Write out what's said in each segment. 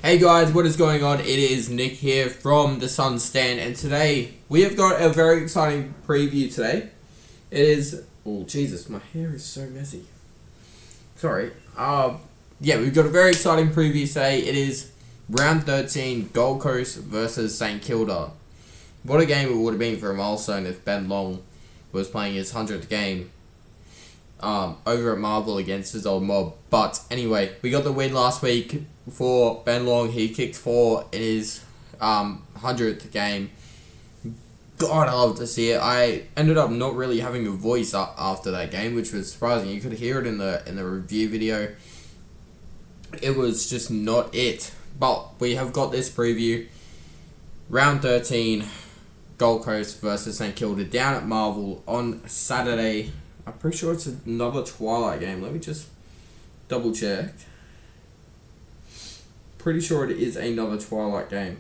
Hey guys, what is going on? It is Nick here from the Sun Stand, and today we have got a very exciting preview today. It is... Oh, Jesus, my hair is so messy. Sorry. Yeah, we've got a very exciting preview today. It is round 13, Gold Coast versus St Kilda. What a game it would have been for a milestone if Ben Long was playing his 100th game over at Marvel against his old mob. But anyway, we got the win last week for Ben Long. He kicked 4 in his 100th game. God, I love to see it. I ended up not really having a voice after that game, which was surprising. You could hear it in the review video. It was just not it. But we have got this preview. Round 13, Gold Coast versus St Kilda down at Marvel on Saturday. I'm pretty sure it's another Twilight game. Let me just double check. Pretty sure it is another Twilight game.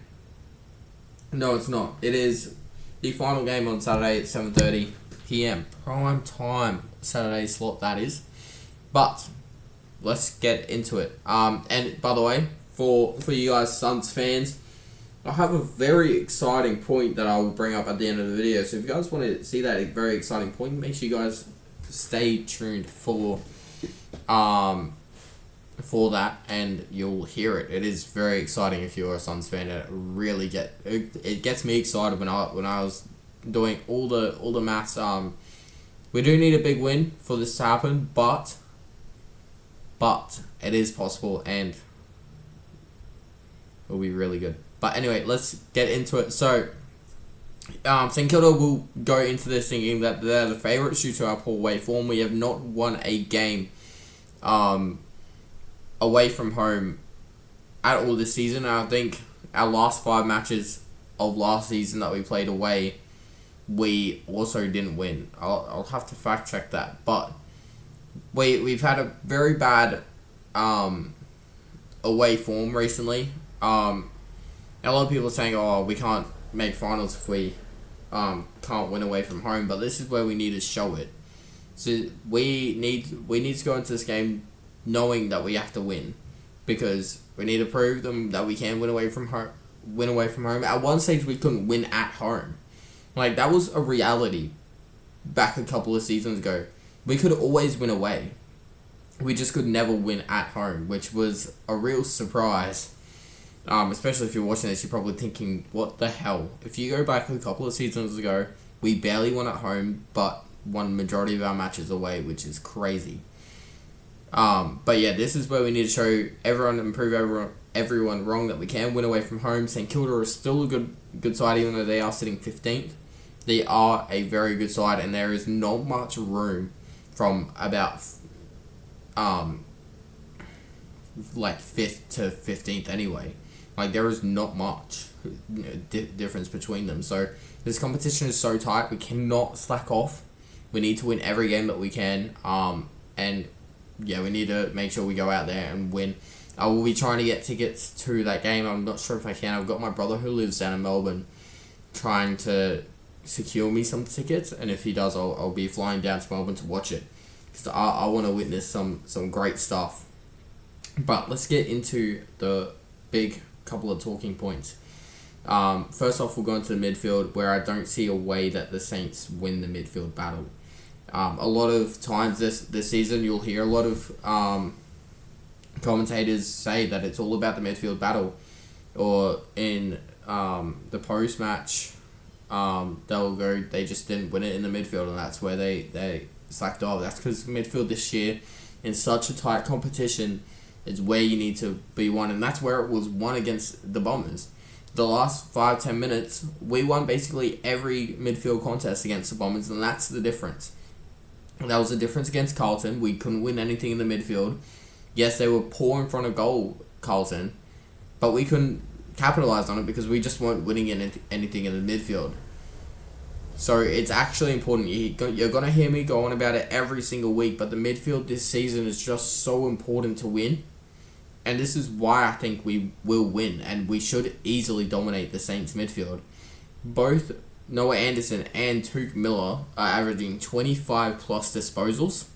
No, it's not. It is the final game on Saturday at 7:30 p.m. Prime time Saturday slot, that is. But let's get into it. And by the way, for you guys Suns fans, I have a very exciting point that I will bring up at the end of the video. So if you guys want to see that very exciting point, make sure you guys stay tuned for that, and you'll hear it. It is very exciting if you're a Suns fan. It gets me excited when I was doing all the maths. We do need a big win for this to happen, but it is possible and it'll be really good. But anyway, let's get into it. So St Kilda will go into this thinking that they're the favourites due to our poor away form. We have not won a game away from home at all this season. And I think our last 5 matches of last season that we played away, we also didn't win. I'll have to fact check that. But we've had a very bad away form recently. A lot of people are saying, oh, we can't make finals if we can't win away from home, but this is where we need to show it. So we need to go into this game knowing that we have to win, because we need to prove them that we can win away from home. At one stage, we couldn't win at home. Like, that was a reality back a couple of seasons ago. We could always win away. We just could never win at home, which was a real surprise. Especially if you're watching this, you're probably thinking, what the hell? If you go back a couple of seasons ago, we barely won at home, but won majority of our matches away, which is crazy. But yeah, this is where we need to show everyone and prove everyone wrong that we can win away from home. St Kilda is still a good side, even though they are sitting 15th. They are a very good side, and there is not much room from about like 5th to 15th anyway. Like, there is not much difference between them. So this competition is so tight, we cannot slack off. We need to win every game that we can. And yeah, we need to make sure we go out there and win. I will be trying to get tickets to that game. I'm not sure if I can. I've got my brother who lives down in Melbourne trying to secure me some tickets, and if he does, I'll be flying down to Melbourne to watch it, because I want to witness some great stuff. But let's get into the big couple of talking points. First off, we'll go into the midfield, where I don't see a way that the Saints win the midfield battle. A lot of times this season, you'll hear a lot of commentators say that it's all about the midfield battle, or in the post-match, they'll go, they just didn't win it in the midfield, and that's where they slacked off. That's because midfield this year, in such a tight competition, is where you need to be won, and that's where it was won against the Bombers. The last 5-10 minutes, we won basically every midfield contest against the Bombers, and that's the difference. And that was the difference against Carlton. We couldn't win anything in the midfield. Yes, they were poor in front of goal, Carlton, but we couldn't capitalise on it because we just weren't winning anything in the midfield. So it's actually important. You're going to hear me go on about it every single week, but the midfield this season is just so important to win. And this is why I think we will win, and we should easily dominate the Saints midfield. Both Noah Anderson and Tuke Miller are averaging 25 plus disposals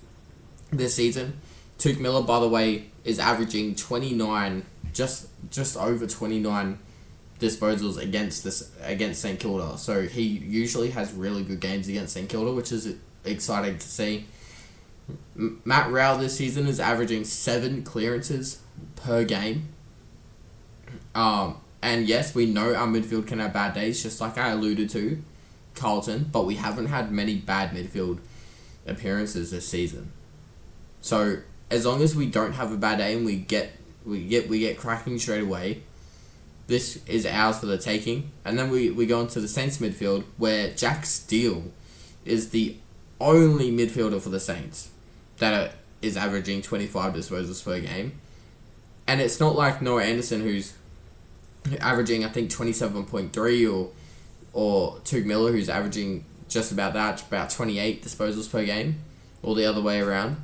this season. Tuke Miller, by the way, is averaging 29 just over 29 disposals against St Kilda. So he usually has really good games against St Kilda, which is exciting to see. Matt Rowell this season is averaging 7 clearances per game. And yes, we know our midfield can have bad days, just like I alluded to Carlton, but we haven't had many bad midfield appearances this season. So as long as we don't have a bad day and we get cracking straight away, this is ours for the taking. And then we go into the Saints midfield, where Jack Steele is the only midfielder for the Saints that is averaging 25 disposals per game. And it's not like Noah Anderson, who's averaging, I think, 27.3, or Tug Miller, who's averaging just about that, about 28 disposals per game, or the other way around.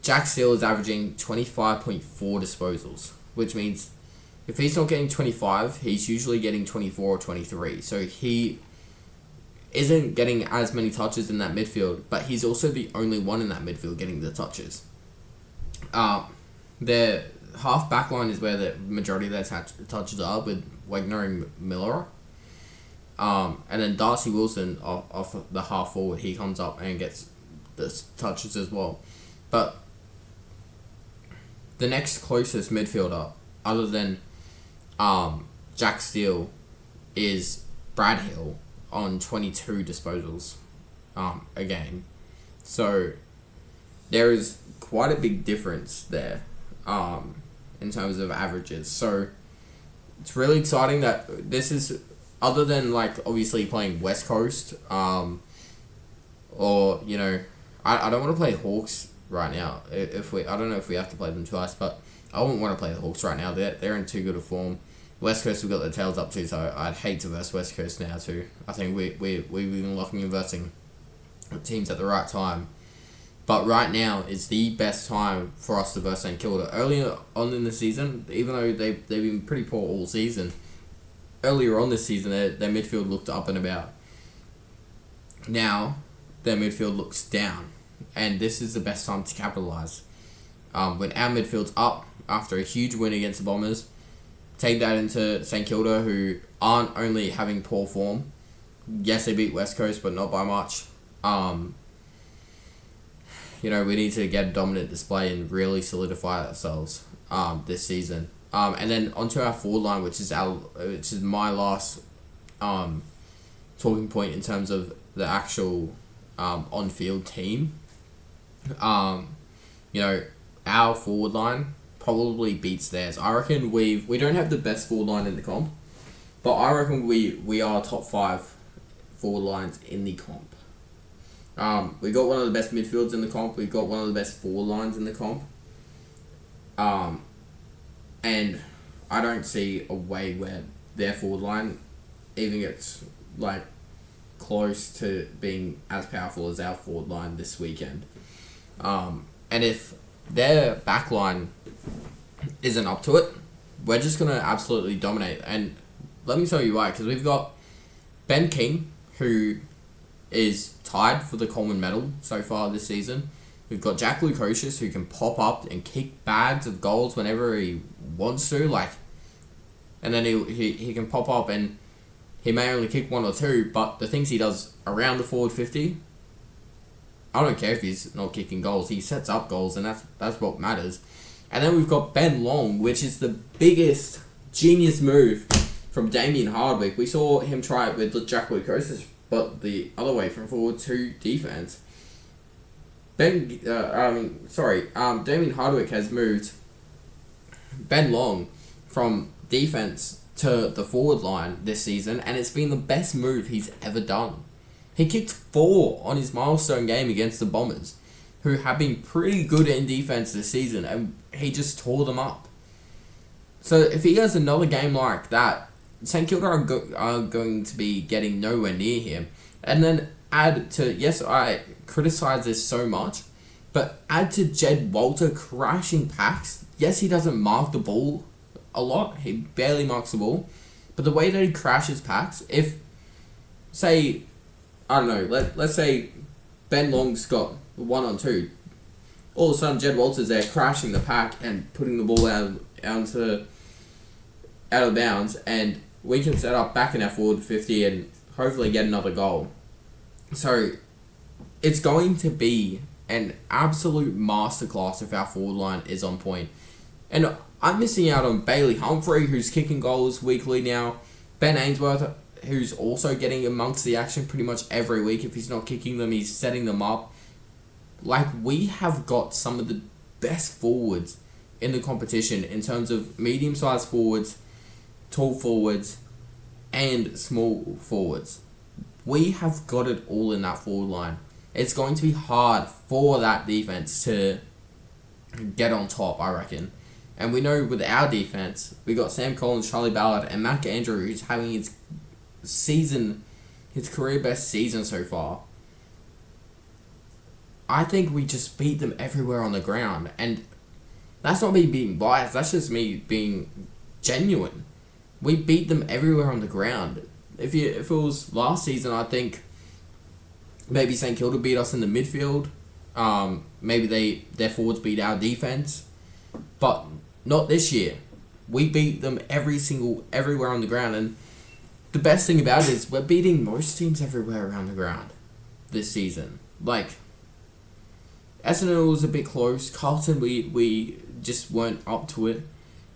Jack Steele is averaging 25.4 disposals, which means if he's not getting 25, he's usually getting 24 or 23. So he isn't getting as many touches in that midfield, but he's also the only one in that midfield getting the touches. Their half back line is where the majority of their touches are, with Wagner and Miller. And then Darcy Wilson off the half forward, he comes up and gets the touches as well. But the next closest midfielder, other than Jack Steele, is Brad Hill on 22 disposals a game. So there is quite a big difference there in terms of averages. So it's really exciting that this is, other than like obviously playing West Coast, or you know, I don't want to play Hawks right now. I don't know if we have to play them twice, but I wouldn't want to play the Hawks right now. They're in too good a form. West Coast, we've got their tails up too, so I'd hate to verse West Coast now too. I think we've been locking and versing teams at the right time. But right now is the best time for us to verse St Kilda. Earlier on in the season, even though they've been pretty poor all season, earlier on this season their midfield looked up and about. Now their midfield looks down, and this is the best time to capitalise. When our midfield's up after a huge win against the Bombers, take that into St Kilda, who aren't only having poor form. Yes, they beat West Coast, but not by much. We need to get a dominant display and really solidify ourselves this season. And then onto our forward line, which is my last talking point in terms of the actual on-field team. Our forward line probably beats theirs. I reckon we don't have the best forward line in the comp, but I reckon we are top 5 forward lines in the comp. We got one of the best midfields in the comp. We've got one of the best forward lines in the comp. And I don't see a way where their forward line even gets like close to being as powerful as our forward line this weekend. And if their back line isn't up to it, we're just going to absolutely dominate. And let me tell you why, because we've got Ben King, who is tied for the Coleman medal so far this season. We've got Jack Lukosius, who can pop up and kick bags of goals whenever he wants to, and then he can pop up and he may only kick 1 or 2, but the things he does around the forward 50, I don't care if he's not kicking goals. He sets up goals, and that's what matters. And then we've got Ben Long, which is the biggest genius move from Damien Hardwick. We saw him try it with Jack Lukosius, but the other way, from forward to defense. Damien Hardwick has moved Ben Long from defense to the forward line this season, and it's been the best move he's ever done. He kicked 4 on his milestone game against the Bombers, who have been pretty good in defense this season, and he just tore them up. So if he has another game like that, St Kilda are going to be getting nowhere near him. And then add to, yes, I criticise this so much, but add to Jed Walter crashing packs. Yes, he doesn't mark the ball a lot. He barely marks the ball. But the way that he crashes packs, if, say, I don't know, let's say Ben Long's got 1 on 2. all of a sudden Jed Walters there crashing the pack and putting the ball out of bounds, and we can set up back in our forward 50 and hopefully get another goal. So it's going to be an absolute masterclass if our forward line is on point. And I'm missing out on Bailey Humphrey, who's kicking goals weekly now. Ben Ainsworth, who's also getting amongst the action pretty much every week. If he's not kicking them, he's setting them up. Like, we have got some of the best forwards in the competition in terms of medium-sized forwards, tall forwards, and small forwards. We have got it all in that forward line. It's going to be hard for that defense to get on top, I reckon. And we know with our defense, we got Sam Collins, Charlie Ballard, and Mac Andrew, who's having his career best season so far. I think we just beat them everywhere on the ground. And that's not me being biased, that's just me being genuine. We beat them everywhere on the ground. If it was last season, I think maybe St Kilda beat us in the midfield. Maybe their forwards beat our defense. But not this year. We beat them everywhere on the ground. And the best thing about it is we're beating most teams everywhere around the ground this season. Like, Essendon was a bit close. Carlton, we just weren't up to it.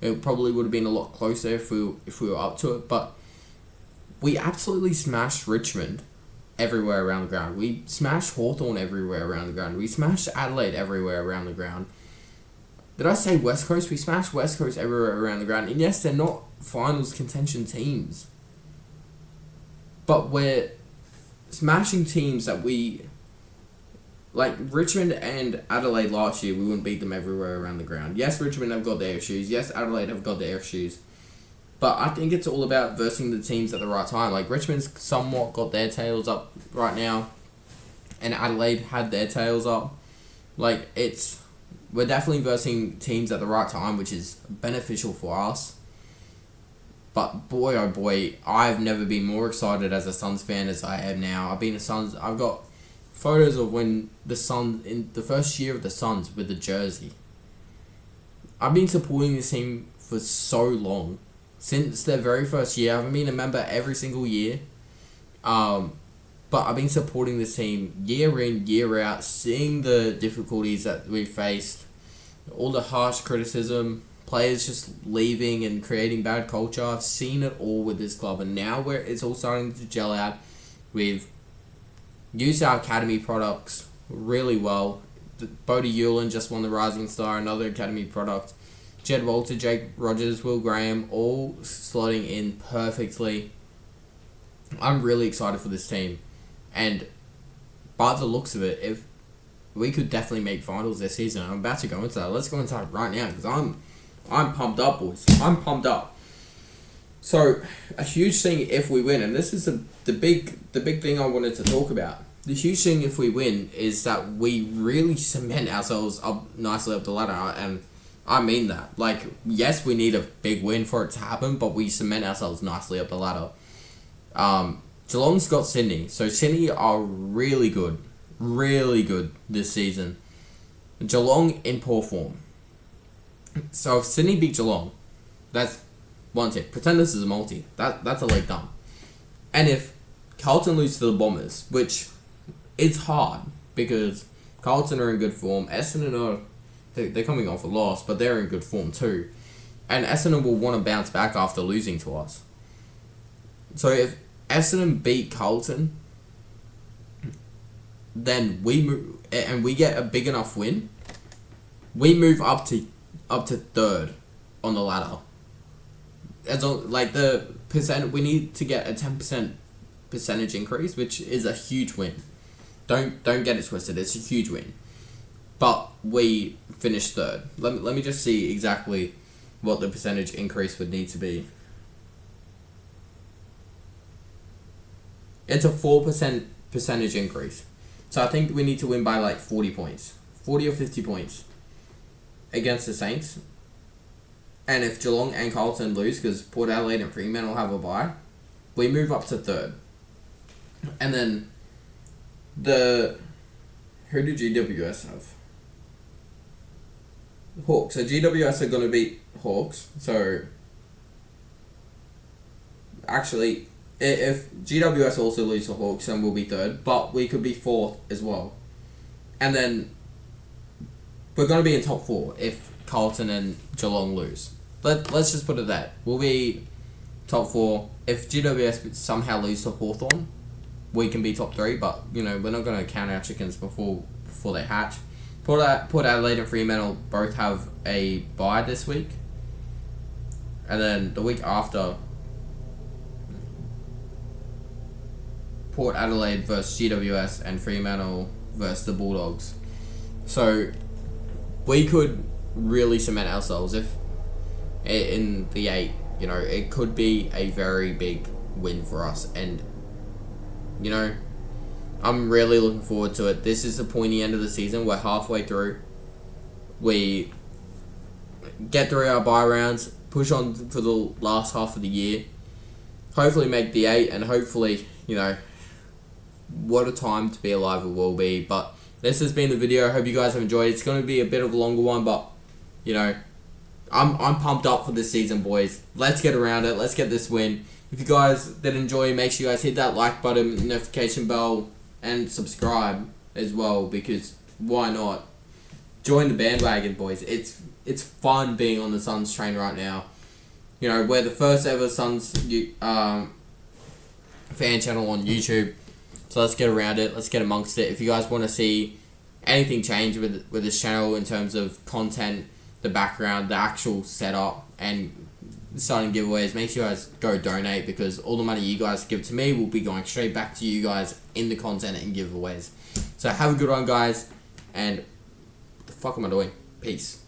It probably would have been a lot closer if we were up to it. But we absolutely smashed Richmond everywhere around the ground. We smashed Hawthorn everywhere around the ground. We smashed Adelaide everywhere around the ground. Did I say West Coast? We smashed West Coast everywhere around the ground. And yes, they're not finals contention teams. But we're smashing teams that we... Like, Richmond and Adelaide last year, we wouldn't beat them everywhere around the ground. Yes, Richmond have got their issues. Yes, Adelaide have got their issues. But I think it's all about versing the teams at the right time. Like, Richmond's somewhat got their tails up right now. And Adelaide had their tails up. Like, we're definitely versing teams at the right time, which is beneficial for us. But boy, oh boy, I've never been more excited as a Suns fan as I am now. I've got photos of when the Suns, in the first year of the Suns with the jersey. I've been supporting this team for so long. Since their very first year. I haven't been a member every single year. But I've been supporting this team year in, year out, seeing the difficulties that we faced, all the harsh criticism, players just leaving and creating bad culture. I've seen it all with this club, and now it's all starting to gel out. We've used our academy products really well. Bodie Hewlin just won the Rising Star, another academy product. Jed Walter, Jake Rogers, Will Graham, all slotting in perfectly. I'm really excited for this team. And by the looks of it, if we could definitely make finals this season. I'm about to go into that. Let's go into that right now because I'm pumped up, boys. I'm pumped up. So, a huge thing if we win, and this is the big thing I wanted to talk about. The huge thing if we win is that we really cement ourselves up nicely up the ladder, and I mean that. Like, yes, we need a big win for it to happen, but we cement ourselves nicely up the ladder. Geelong's got Sydney, so Sydney are really good this season. Geelong in poor form. So if Sydney beat Geelong, that's one tip. Pretend this is a multi. That's a leg done. And if Carlton lose to the Bombers, which is hard because Carlton are in good form, Essendon they're coming off a loss, but they're in good form too. And Essendon will want to bounce back after losing to us. So if Essendon beat Carlton, then we move, and we get a big enough win, we move up to third on the ladder. Like the percent, we need to get a 10% percentage increase, which is a huge win. Don't get it twisted. It's a huge win. But we finished third. Let me just see exactly what the percentage increase would need to be. It's a 4% percentage increase. So I think we need to win by like 40 points. 40 or 50 points against the Saints. And if Geelong and Carlton lose, because Port Adelaide and Fremantle have a bye, we move up to third. And then who do GWS have? Hawks. So GWS are going to beat Hawks. So actually, if GWS also lose to Hawks, then we'll be third. But we could be fourth as well. And then we're going to be in top four if Carlton and Geelong lose. Let's just put it that. We'll be top four. If GWS somehow lose to Hawthorn, we can be top three. But, we're not going to count our chickens before they hatch. Port Adelaide and Fremantle both have a bye this week. And then the week after, Port Adelaide versus GWS and Fremantle versus the Bulldogs. So we could really cement ourselves if in the 8, it could be a very big win for us. And, I'm really looking forward to it. This is the pointy end of the season. We're halfway through. We get through our bye rounds, push on for the last half of the year, hopefully make the 8, and hopefully, what a time to be alive it will be. But this has been the video. I hope you guys have enjoyed. It's going to be a bit of a longer one, but, I'm pumped up for this season, boys. Let's get around it. Let's get this win. If you guys did enjoy, make sure you guys hit that like button, notification bell, and subscribe as well, because why not? Join the bandwagon, boys. It's fun being on the Suns train right now. We're the first ever Suns fan channel on YouTube. So let's get around it. Let's get amongst it. If you guys want to see anything change with this channel in terms of content, the background, the actual setup, and starting giveaways, make sure you guys go donate, because all the money you guys give to me will be going straight back to you guys in the content and giveaways. So have a good one, guys, and what the fuck am I doing? Peace.